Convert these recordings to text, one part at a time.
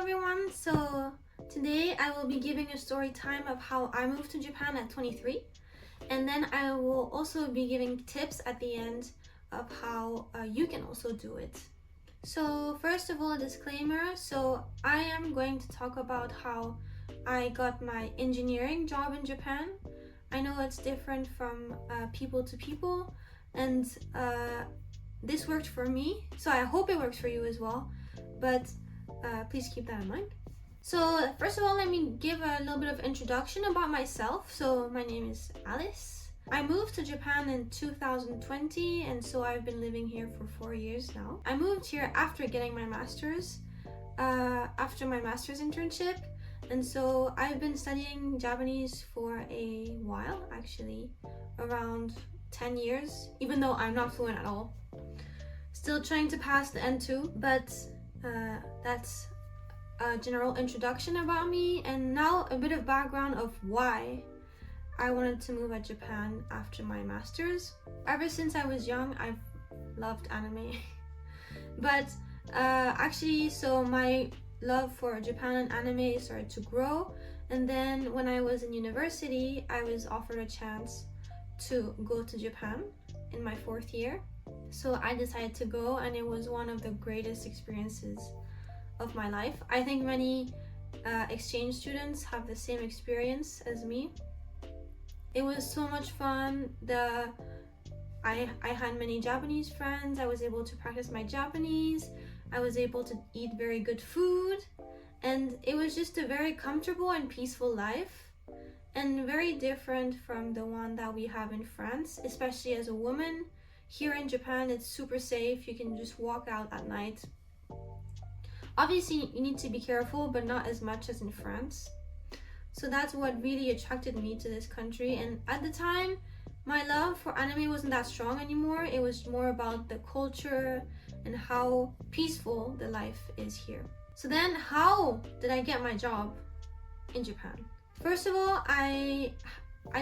everyone, so today I will be giving a story time of how I moved to Japan at 23, and then I will also be giving tips at the end of how you can also do it. So first of all, a disclaimer. So I am going to talk about how I got my engineering job in Japan. I know it's different from people to people, and this worked for me, so I hope it works for you as well, but please keep that in mind. So first of all, let me give a little bit of introduction about myself. So my name is Alice. I moved to Japan in 2020, and so I've been living here for 4 years now. I moved here after getting my master's, after my master's internship, and so I've been studying Japanese for a while, actually, around 10 years, even though I'm not fluent at all. Still trying to pass the N2, but that's a general introduction about me, and now a bit of background of why I wanted to move to Japan after my master's. Ever since I was young, I've loved anime. But actually, so my love for Japan and anime started to grow, and then when I was in university, I was offered a chance to go to Japan in my 4th year. So I decided to go, and it was one of the greatest experiences of my life. I think many exchange students have the same experience as me. It was so much fun. I had many Japanese friends. I was able to practice my Japanese. I was able to eat very good food, and it was just a very comfortable and peaceful life, and very different from the one that we have in France, especially as a woman. Here in Japan, it's super safe. You can just walk out at night. Obviously, you need to be careful, but not as much as in France. So that's what really attracted me to this country. And at the time, my love for anime wasn't that strong anymore. It was more about the culture and how peaceful the life is here. So then, how did I get my job in Japan? First of all, I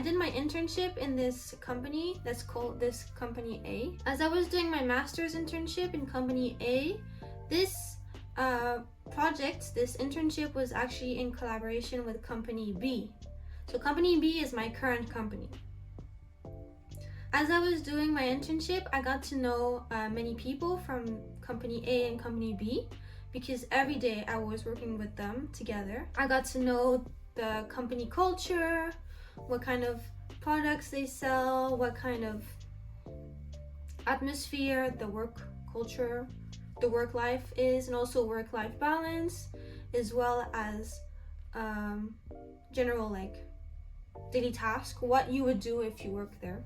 did my internship in this company that's called this Company A. As I was doing my master's internship in Company A, this project, this internship was actually in collaboration with Company B. So Company B is my current company. As I was doing my internship, I got to know many people from Company A and Company B, because every day I was working with them together. I got to know the company culture, what kind of products they sell, what kind of atmosphere the work culture, the work life is, and also work-life balance, as well as general like daily task, what you would do if you work there.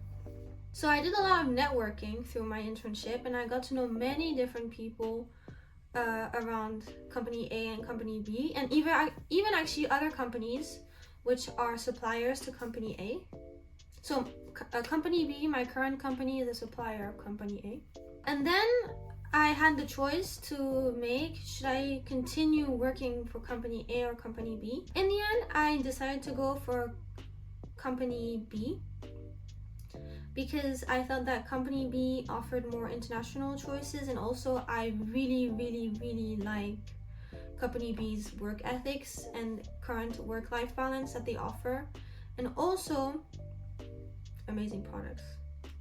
So I did a lot of networking through my internship, and I got to know many different people around Company A and Company B, and even actually other companies which are suppliers to Company A. So Company B, my current company, is a supplier of Company A. And then I had the choice to make, should I continue working for Company A or Company B? In the end, I decided to go for Company B, because I thought that Company B offered more international choices, and also I really like Company B's work ethics and current work-life balance that they offer, and also amazing products.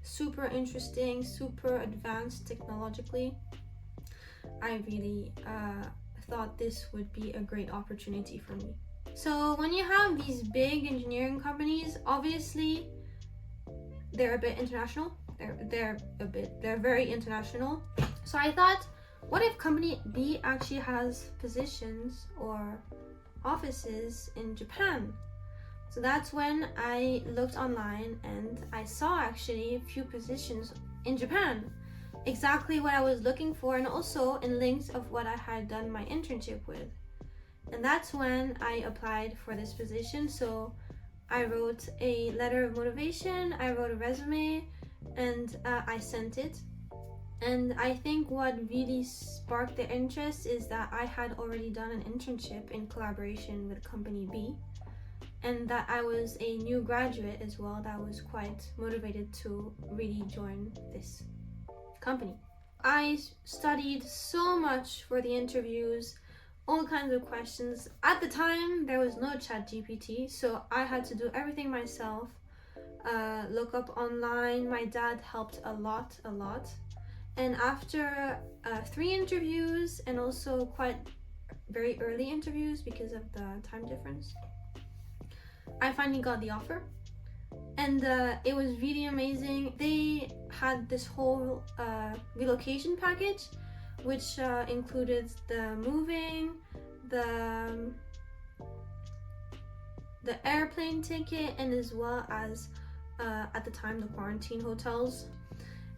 Super interesting, super advanced technologically. I really thought this would be a great opportunity for me. So when you have these big engineering companies, obviously they're a bit international. They're very international. So I thought, what if Company B actually has positions or offices in Japan? So that's when I looked online, and I saw actually a few positions in Japan, exactly what I was looking for, and also in links of what I had done my internship with. And that's when I applied for this position. So I wrote a letter of motivation, I wrote a resume, and I sent it. And I think what really sparked the interest is that I had already done an internship in collaboration with Company B, and that I was a new graduate as well that was quite motivated to really join this company. I studied so much for the interviews. all kinds of questions. At the time, there was no chat GPT, so I had to do everything myself. Look up online. My dad helped a lot. And after 3 interviews, and also quite very early interviews because of the time difference, I finally got the offer. And it was really amazing. They had this whole relocation package, which included the moving, the airplane ticket, and as well as at the time the quarantine hotels.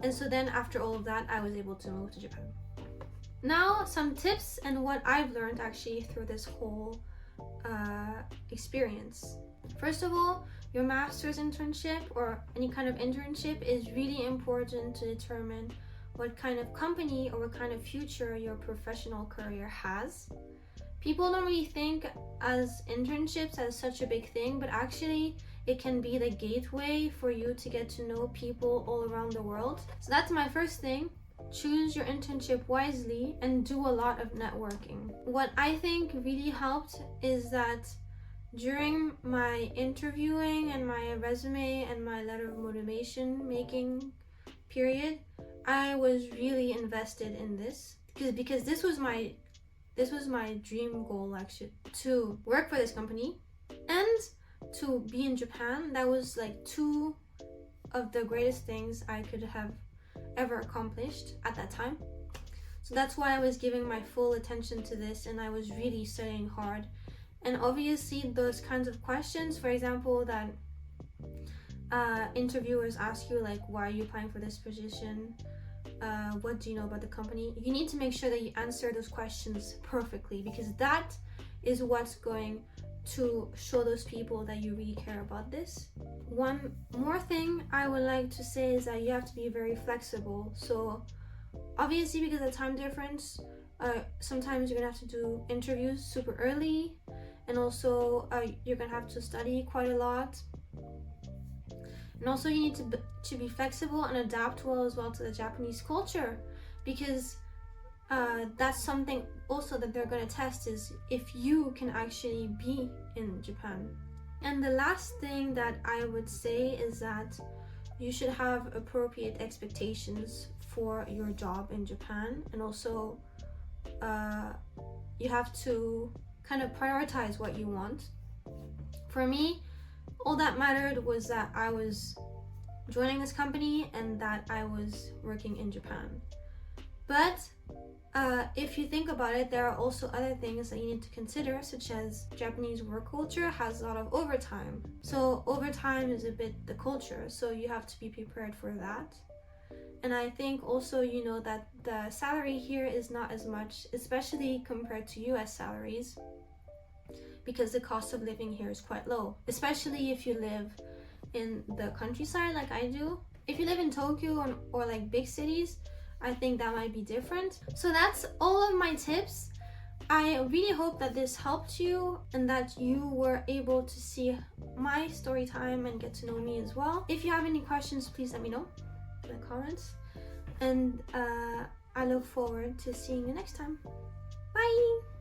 And so then after all of that, I was able to move to Japan. Now some tips and what I've learned actually through this whole experience. First of all, your master's internship or any kind of internship is really important to determine what kind of company or what kind of future your professional career has. People don't really think as internships as such a big thing, but actually it can be the gateway for you to get to know people all around the world. So that's my first thing. Choose your internship wisely and do a lot of networking. What I think really helped is that during my interviewing and my resume and my letter of motivation making period, I was really invested in this because this was my dream goal, actually, to work for this company and to be in Japan. That was like 2 of the greatest things I could have ever accomplished at that time. So that's why I was giving my full attention to this, and I was really studying hard. And obviously those kinds of questions, for example, that interviewers ask you, like, why are you applying for this position? What do you know about the company? You need to make sure that you answer those questions perfectly, because that is what's going to show those people that you really care about this. One more thing I would like to say is that you have to be very flexible. So obviously, because of the time difference, sometimes you're gonna have to do interviews super early, and also you're gonna have to study quite a lot. And also you need to be flexible and adapt well as well to the Japanese culture, because that's something also that they're going to test, is if you can actually be in Japan. And the last thing that I would say is that you should have appropriate expectations for your job in Japan, and also you have to kind of prioritize what you want. For me, all that mattered was that I was joining this company and that I was working in Japan. But if you think about it, there are also other things that you need to consider, such as Japanese work culture has a lot of overtime. So overtime is a bit the culture, so you have to be prepared for that. And I think also, you know, that the salary here is not as much, especially compared to US salaries, because the cost of living here is quite low, especially if you live in the countryside like I do. If you live in Tokyo or like big cities, I think that might be different. So that's all of my tips. I really hope that this helped you and that you were able to see my story time and get to know me as well. If you have any questions, please let me know in the comments. And I look forward to seeing you next time. Bye!